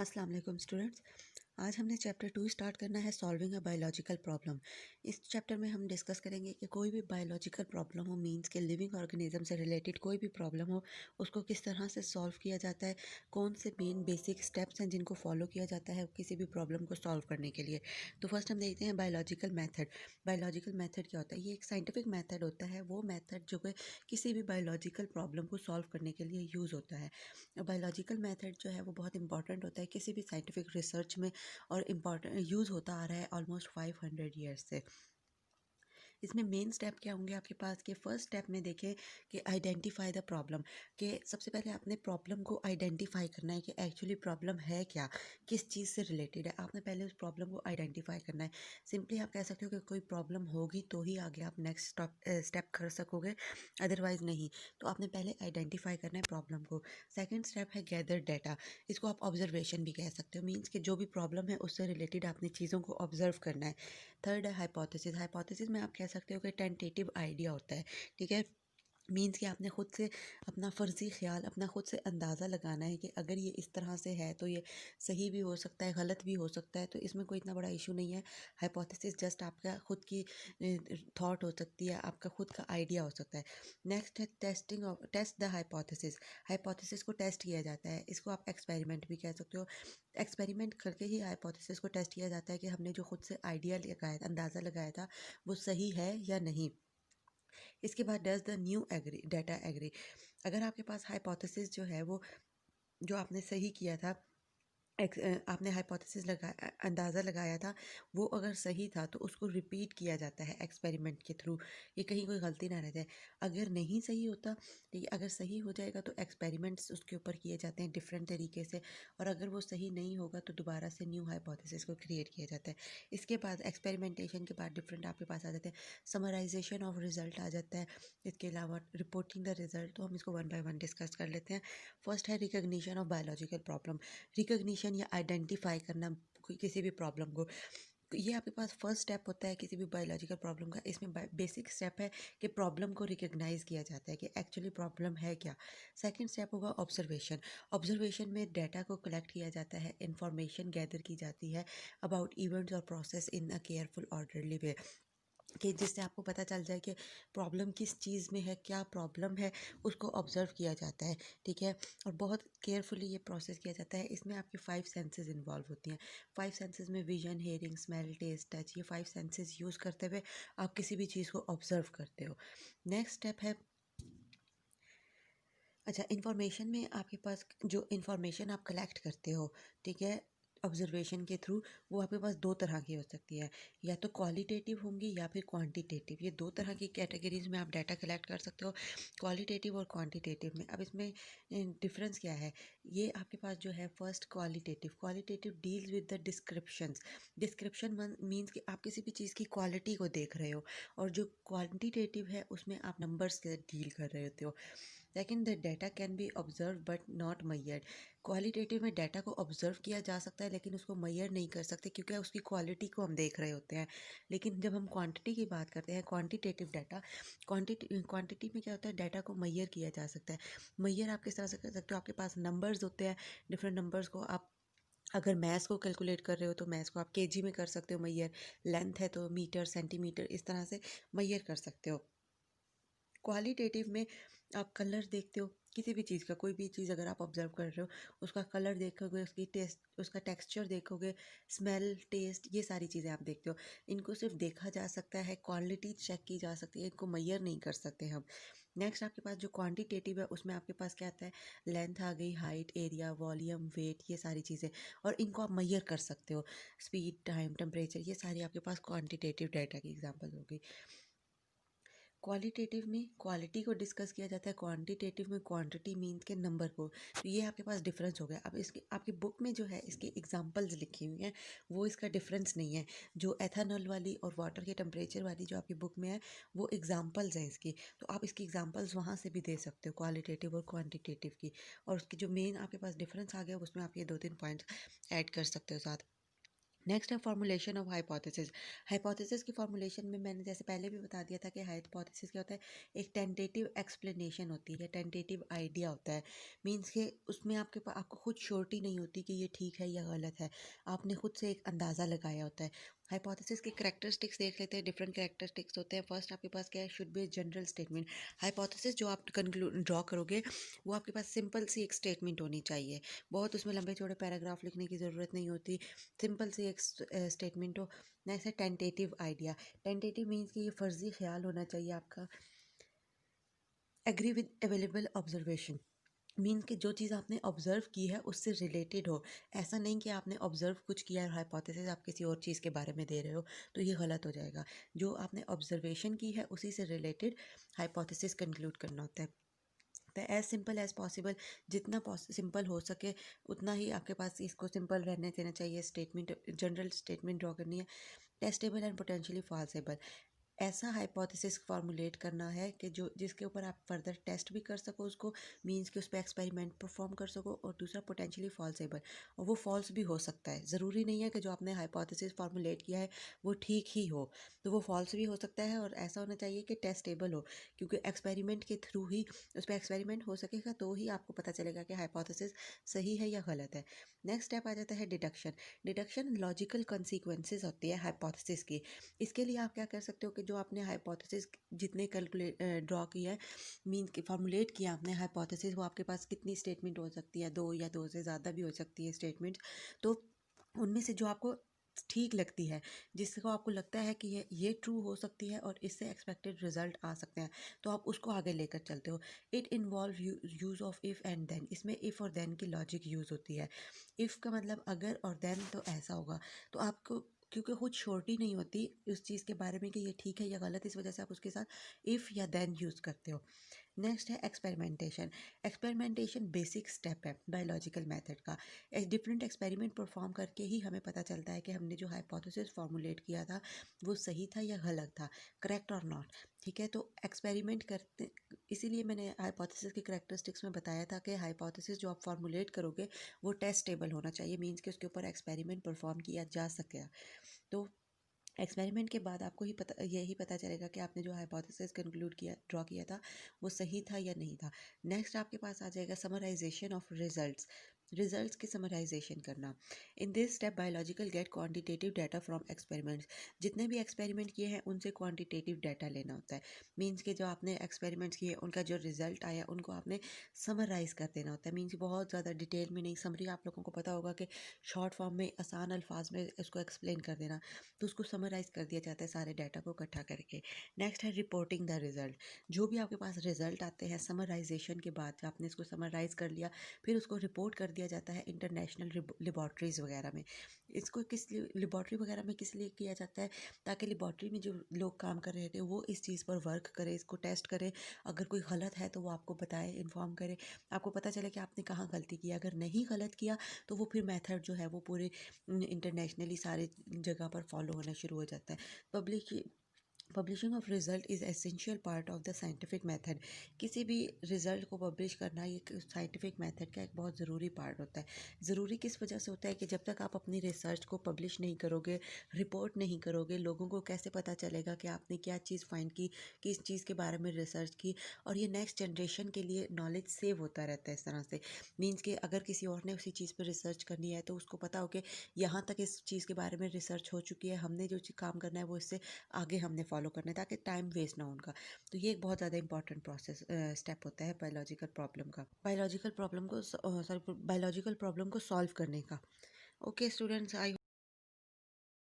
अस्सलाम वालेकुम स्टूडेंट्स। आज हमने चैप्टर 2 स्टार्ट करना है सॉल्विंग अ बायोलॉजिकल प्रॉब्लम। इस चैप्टर में हम डिस्कस करेंगे कि कोई भी बायोलॉजिकल प्रॉब्लम हो, मींस के लिविंग ऑर्गेनिज्म से रिलेटेड कोई भी प्रॉब्लम हो, उसको किस तरह से सॉल्व किया जाता है, कौन से मेन बेसिक स्टेप्स हैं जिनको फॉलो किया जाता है किसी भी प्रॉब्लम को सॉल्व करने के लिए। तो फर्स्ट हम देखते हैं बायोलॉजिकल मेथड। बायोलॉजिकल मेथड क्या होता है? ये एक साइंटिफिक मेथड होता है, वो मेथड जो कि किसी भी बायोलॉजिकल प्रॉब्लम को सॉल्व करने के लिए यूज़ होता है। बायोलॉजिकल मेथड जो है वो बहुत इंपॉर्टेंट होता है किसी भी साइंटिफिक रिसर्च में, और इम्पॉर्टेंट यूज़ होता आ रहा है ऑलमोस्ट 500 ईयर्स से। इसमें मेन स्टेप क्या होंगे आपके पास? कि फर्स्ट स्टेप में देखें कि आइडेंटिफाई द प्रॉब्लम। कि सबसे पहले आपने प्रॉब्लम को आइडेंटिफाई करना है कि एक्चुअली प्रॉब्लम है क्या, किस चीज़ से रिलेटेड है। आपने पहले उस प्रॉब्लम को आइडेंटिफाई करना है। सिंपली आप कह सकते हो कि कोई प्रॉब्लम होगी तो ही आगे आप नेक्स्ट स्टेप कर सकोगे, अदरवाइज नहीं। तो आपने पहले आइडेंटिफाई करना है प्रॉब्लम को। सेकेंड स्टेप है गैदर डाटा। इसको आप ऑब्जर्वेशन भी कह सकते हो, मीन्स कि जो भी प्रॉब्लम है उससे रिलेटेड आपने चीज़ों को ऑब्जर्व करना है। थर्ड है हाइपोथेसिस। हाइपोथेसिस में आप कह सकते हो कि टेंटेटिव आइडिया होता है, ठीक है। मीन्स कि आपने खुद से अपना फ़र्ज़ी ख्याल, अपना खुद से अंदाज़ा लगाना है कि अगर ये इस तरह से है तो ये सही भी हो सकता है, गलत भी हो सकता है, तो इसमें कोई इतना बड़ा इशू नहीं है। हाइपोथेसिस जस्ट आपका खुद की थॉट हो सकती है, आपका खुद का आइडिया हो सकता है। नेक्स्ट है testing of test the hypothesis. Hypothesis को टेस्ट किया जाता है, इसको आप एक्सपेरिमेंट भी कह सकते हो। एक्सपेरिमेंट करके ही हाइपोथेसिस को टेस्ट किया जाता है कि हमने जो खुद से आइडिया लगाया, अंदाज़ा लगाया था, वो सही है या नहीं। इसके बाद does the new agree data agree. अगर आपके पास हाइपोथेसिस जो है वो, जो आपने सही किया था, आपने हाइपोथेसिस अंदाज़ा लगाया था, वो अगर सही था तो उसको रिपीट किया जाता है एक्सपेरिमेंट के थ्रू, ये कहीं कोई गलती ना रह जाए। अगर नहीं सही होता, ठीक है, अगर सही हो जाएगा तो एक्सपेरिमेंट्स उसके ऊपर किए जाते हैं डिफरेंट तरीके से, और अगर वो सही नहीं होगा तो दोबारा से न्यू हाइपोथेसिस को क्रिएट किया जाता है। इसके बाद एक्सपेरिमेंटेशन के बाद डिफरेंट आपके पास आ जाते हैं, समराइजेशन ऑफ रिजल्ट आ जाता है। इसके अलावा रिपोर्टिंग द रिजल्ट। तो हम इसको वन बाय वन डिस्कस कर लेते हैं। फर्स्ट है recognition of biological problem. Recognition या आइडेंटिफाई करना किसी भी प्रॉब्लम को, ये आपके पास फर्स्ट स्टेप होता है किसी भी बायोलॉजिकल प्रॉब्लम का। इसमें बेसिक स्टेप है कि प्रॉब्लम को रिकग्नाइज किया जाता है कि एक्चुअली प्रॉब्लम है क्या। सेकंड स्टेप होगा ऑब्जर्वेशन। ऑब्जर्वेशन में डाटा को कलेक्ट किया जाता है, इंफॉर्मेशन गैदर की जाती है अबाउट इवेंट्स और process in a careful orderly way, कि जिससे आपको पता चल जाए कि प्रॉब्लम किस चीज़ में है, क्या प्रॉब्लम है, उसको ऑब्जर्व किया जाता है, ठीक है। और बहुत केयरफुली ये प्रोसेस किया जाता है। इसमें आपकी 5 सेंसेस इन्वॉल्व होती हैं। 5 सेंसेस में vision, hearing, smell, taste, touch, ये 5 सेंसेस यूज़ करते हुए आप किसी भी चीज़ को ऑब्जर्व करते हो। नेक्स्ट स्टेप है, अच्छा, इन्फॉर्मेशन में आपके पास जो इन्फॉर्मेशन आप कलेक्ट करते हो, ठीक है, ऑब्जर्वेशन के थ्रू, वो आपके पास दो तरह की हो सकती है, या तो क्वालिटेटिव होंगी या फिर क्वांटिटेटिव। ये दो तरह की कैटेगरीज में आप डाटा कलेक्ट कर सकते हो, क्वालिटेटिव और क्वांटिटेटिव में। अब इसमें डिफरेंस क्या है? ये आपके पास जो है first qualitative. Qualitative deals with the descriptions. Description means कि आप किसी भी चीज़ की क्वालिटी को देख रहे हो, और जो क्वांटिटेटिव है उसमें आप नंबर्स के डील कर रहे होते हो। लेकिन the data can be observe but not measured. Qualitative में डाटा को ऑब्जर्व किया जा सकता है लेकिन उसको मैयर नहीं कर सकते, क्योंकि उसकी क्वालिटी को हम देख रहे होते हैं। लेकिन जब हम क्वांटिटी की बात करते हैं, क्वांटिटेटिव डाटा, क्वांटिटी में क्या होता है, डाटा को मैयर किया जा सकता है। मैयर आप किस तरह से कर सकते हो? आपके पास नंबर्स होते हैं, डिफरेंट नंबर्स को आप अगर मैथ्स को कैलकुलेट कर रहे हो तो मैथ्स को आप केजी में कर सकते हो मैयर, लेंथ है तो मीटर, सेंटीमीटर, इस तरह से मैयर कर सकते हो। क्वालिटेटिव में आप कलर देखते हो, किसी भी चीज़ का, कोई भी चीज़ अगर आप ऑब्जर्व कर रहे हो, उसका कलर देखोगे, उसकी टेस्ट, उसका टेक्सचर देखोगे, स्मेल, टेस्ट, ये सारी चीज़ें आप देखते हो। इनको सिर्फ देखा जा सकता है, क्वालिटी चेक की जा सकती है, इनको मैयर नहीं कर सकते हम। नेक्स्ट आपके पास जो क्वांटिटेटिव है उसमें आपके पास क्या आता है, लेंथ आ गई, हाइट, एरिया, वॉल्यूम, वेट, ये सारी चीज़ें, और इनको आप मैयर कर सकते हो। स्पीड, टाइम, टेम्परेचर, ये सारी आपके पास क्वांटिटेटिव डाटा की एग्जाम्पल होगी। क्वालिटेटिव में क्वालिटी को डिस्कस किया जाता है, क्वांटिटेटिव में क्वांटिटी मीन्स के नंबर को। तो ये आपके पास डिफरेंस हो गया। अब इसकी आपकी बुक में जो है इसकी एग्जांपल्स लिखी हुई हैं, वो इसका डिफरेंस नहीं है। जो एथेनॉल वाली और वाटर के टेम्परेचर वाली जो आपकी बुक में है, वो एग्जांपल्स हैं इसकी। तो आप इसकी एग्जांपल्स वहाँ से भी दे सकते हो, क्वालिटेटिव और क्वान्टिटेटिव की। और उसकी जो मेन आपके पास डिफरेंस आ गया उसमें आप ये 2-3 पॉइंट्स ऐड कर सकते हो साथ। नेक्स्ट है फॉर्मुलेशन ऑफ हाइपोथेसिस। हाइपोथेसिस की फॉर्मुलेशन में मैंने जैसे पहले भी बता दिया था कि हाइपोथेसिस क्या होता है, एक टेंटेटिव एक्सप्लेनेशन होती है, टेंटेटिव आइडिया होता है। मीन्स के उसमें आपको खुद श्योरिटी नहीं होती कि ये ठीक है या गलत है, आपने खुद से एक अंदाज़ा लगाया होता है। हाइपोथेसिस के कैरेक्टरिस्टिक्स देख लेते हैं, डिफरेंट कैरेक्टरिस्टिक्स होते हैं। फर्स्ट आपके पास क्या है, should be general statement. Hypothesis जो आप कंक्लूड ड्रॉ करोगे वो आपके पास सिंपल सी एक स्टेटमेंट होनी चाहिए, बहुत उसमें लंबे चौड़े पैराग्राफ लिखने की ज़रूरत नहीं होती, सिंपल सी एक स्टेटमेंट हो। नेक्स्ट है टेंटेटिव आइडिया। टेंटेटिव मीन्स कि ये फर्जी ख्याल होना चाहिए आपका। Agree with available observation, mean कि जो चीज़ आपने ऑब्जर्व की है उससे रिलेटेड हो। ऐसा नहीं कि आपने ऑब्जर्व कुछ किया है, हाइपोथेसिस आप किसी और चीज़ के बारे में दे रहे हो, तो ये गलत हो जाएगा। जो आपने ऑब्जर्वेशन की है उसी से रिलेटेड हाइपोथेसिस कंक्लूड करना होता है। तो एज सिंपल एज पॉसिबल, जितना सिंपल हो सके उतना ही आपके पास इसको सिंपल रहने देना चाहिए। स्टेटमेंट, जनरल स्टेटमेंट ड्रॉ करनी है। टेस्टेबल एंड पोटेंशियली फॉल्सेबल, ऐसा हाइपोथेसिस फॉर्मुलेट करना है कि जो जिसके ऊपर आप फर्दर टेस्ट भी कर सको उसको, मींस कि उस पर एक्सपेरिमेंट परफॉर्म कर सको। और दूसरा पोटेंशियली फॉल्सेबल, और वो फॉल्स भी हो सकता है। ज़रूरी नहीं है कि जो आपने हाइपोथेसिस फॉर्मुलेट किया है वो ठीक ही हो, तो वो फॉल्स भी हो सकता है। और ऐसा होना चाहिए कि टेस्टेबल हो, क्योंकि एक्सपेरिमेंट के थ्रू ही उस पर एक्सपेरिमेंट हो सकेगा, तो ही आपको पता चलेगा कि हाइपोथेसिस सही है या गलत है। नेक्स्ट स्टेप आ जाता है डिडक्शन। डिडक्शन लॉजिकल कॉन्सिक्वेंसेज होती है हाइपोथेसिस की। इसके लिए आप क्या कर सकते हो कि जो आपने हाइपोथेसिस जितने कैलकुलेट ड्रॉ किया है, मीन की फॉर्मुलेट किया आपने हाइपोथेसिस, वो आपके पास कितनी स्टेटमेंट हो सकती है, दो या दो से ज़्यादा भी हो सकती है स्टेटमेंट। तो उनमें से जो आपको ठीक लगती है, जिसको आपको लगता है कि ये ट्रू हो सकती है और इससे एक्सपेक्टेड रिजल्ट आ सकते हैं, तो आप उसको आगे लेकर चलते हो। It involve use of if and then, इसमें इफ़ और देन की लॉजिक यूज़ होती है। इफ़ का मतलब अगर, और देन तो ऐसा होगा। तो आपको क्योंकि खुद श्योरिटी नहीं होती उस चीज़ के बारे में कि ये ठीक है या गलत, इस वजह से आप उसके साथ इफ़ या देन यूज़ करते हो। नेक्स्ट है एक्सपेरिमेंटेशन। एक्सपेरिमेंटेशन बेसिक स्टेप है बायोलॉजिकल मेथड का। एक डिफरेंट एक्सपेरिमेंट परफॉर्म करके ही हमें पता चलता है कि हमने जो हाइपोथेसिस फॉर्मुलेट किया था वो सही था या गलत था, करेक्ट और नॉट। ठीक है, तो एक्सपेरिमेंट करते, इसीलिए मैंने हाइपोथेसिस की करेक्टरिस्टिक्स में बताया था कि हाइपोथेसिस जो आप फॉर्मुलेट करोगे वो टेस्टेबल होना चाहिए, मीन्स कि उसके ऊपर एक्सपेरिमेंट परफॉर्म किया जा सके। तो एक्सपेरिमेंट के बाद आपको ही यही पता चलेगा कि आपने जो हाइपोथेसिस कंक्लूड किया, ड्रॉ किया था, वो सही था या नहीं था। नेक्स्ट आपके पास आ जाएगा समराइजेशन ऑफ रिजल्ट्स। रिजल्ट्स की समराइजेशन करना। In this step biological get quantitative data from experiments. जितने भी एक्सपेरिमेंट किए हैं उनसे क्वांटिटेटिव डाटा लेना होता है। मीन्स के जो आपने एक्सपेरिमेंट्स किए उनका जो रिजल्ट आया उनको आपने समराइज़ कर देना होता है। मीन्स बहुत ज़्यादा डिटेल में नहीं, समरी आप लोगों को पता होगा कि शॉर्ट फॉर्म में आसान अल्फाज में इसको एक्सप्लेन कर देना, तो उसको समराइज़ कर दिया जाता है सारे डाटा को इकट्ठा करके। नेक्स्ट है रिपोर्टिंग द रिजल्ट। जो भी आपके पास रिजल्ट आते हैं समराइजेशन के बाद, जब आपने इसको समराइज़ कर लिया, फिर उसको रिपोर्ट कर दिया जाता है इंटरनेशनल लेबॉर्ट्रीज़ वगैरह में। इसको किस लिए लेबॉर्ट्री वगैरह में किस लिए किया जाता है, ताकि लेबॉर्ट्री में जो लोग काम कर रहे थे वो इस चीज़ पर वर्क करें, इसको टेस्ट करें। अगर कोई गलत है तो वो आपको बताए, इन्फॉर्म करे, आपको पता चले कि आपने कहाँ गलती की। अगर नहीं गलत किया तो वो फिर मेथड जो है वो पूरे इंटरनेशनली सारे जगह पर फॉलो होना शुरू हो जाता है। Public publishing of result is essential part of the scientific method. किसी भी रिजल्ट को पब्लिश करना ये साइंटिफिक मेथड का एक बहुत ज़रूरी पार्ट होता है। ज़रूरी किस वजह से होता है कि जब तक आप अपनी रिसर्च को पब्लिश नहीं करोगे, रिपोर्ट नहीं करोगे, लोगों को कैसे पता चलेगा कि आपने क्या चीज़ फाइंड की, किस चीज़ के बारे में रिसर्च की। और ये नेक्स्ट जनरेशन के लिए नॉलेज सेव होता रहता है इस तरह से। मीन्स कि अगर किसी और ने उसी चीज़ पर रिसर्च करनी है तो उसको पता हो कि यहाँ तक इस चीज़ के बारे में रिसर्च हो चुकी है, हमने जो काम करना है वो इससे आगे हमने फॉलो करना है, ताकि टाइम वेस्ट ना हो उनका। तो ये एक बहुत ज़्यादा इंपॉर्टेंट प्रोसेस स्टेप होता है बायोलॉजिकल प्रॉब्लम का, बायोलॉजिकल प्रॉब्लम को सॉल्व करने का। ओके स्टूडेंट्स, आई